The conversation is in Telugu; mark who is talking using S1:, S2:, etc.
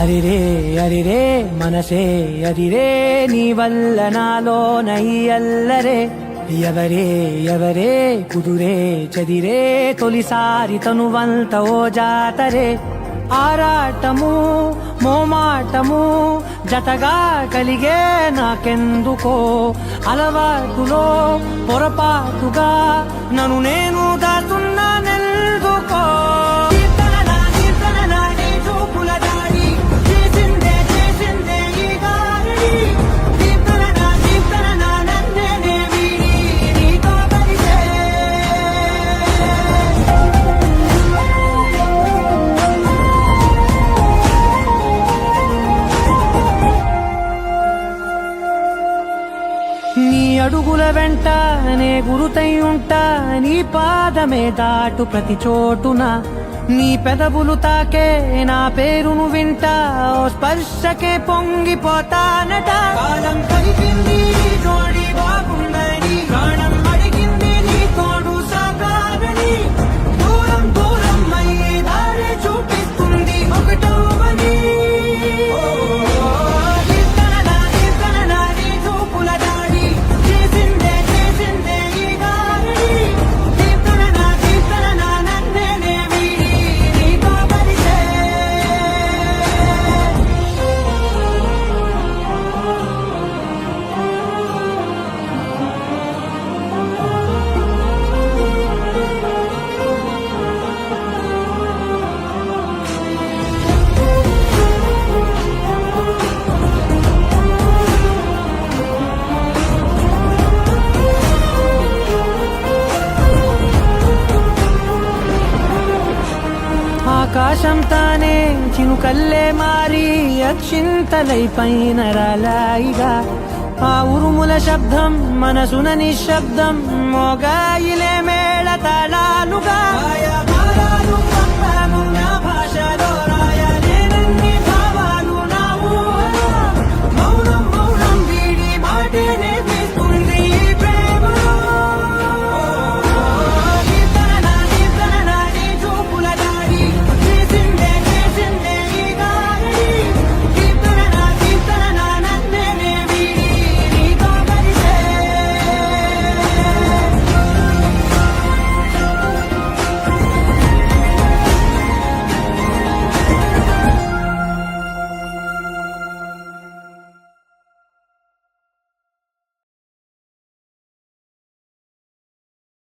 S1: అరిరే అరిరే మనసే అరిరే నీ వల్ల నాలో నయ్యల్లరే ఎవరే ఎవరే కుదురే చదిరే తొలిసారి తనువంత ఓ జాతరే ఆరాటము మోమాటము జతగా కలిగే నాకెందుకో అలవాటులో పొరపాటుగా నన్ను నేను దాటున్నానెందుకో నీ అడుగుల వెంట నే గురుతై ఉంటా నీ పాదమే దాటు ప్రతి చోటున నీ పెదవులు తాకే నా పేరును వింటా ఓ స్పర్శకే పొంగిపోతానట కాలం కలిపింది జోడి బాగుందని ప్రాణం అడిగింది నీ తోడు సాగాలని దూరం దూరం అయ్యి దారి చూపిస్తుంది ఒకటోవని ఆకాశం తానే చినుకల్లే మారి అక్షింతలై పైన రాలాయిగా ఆ ఉరుముల శబ్దం మనసున నిశ్శబ్దం మోగాయిలే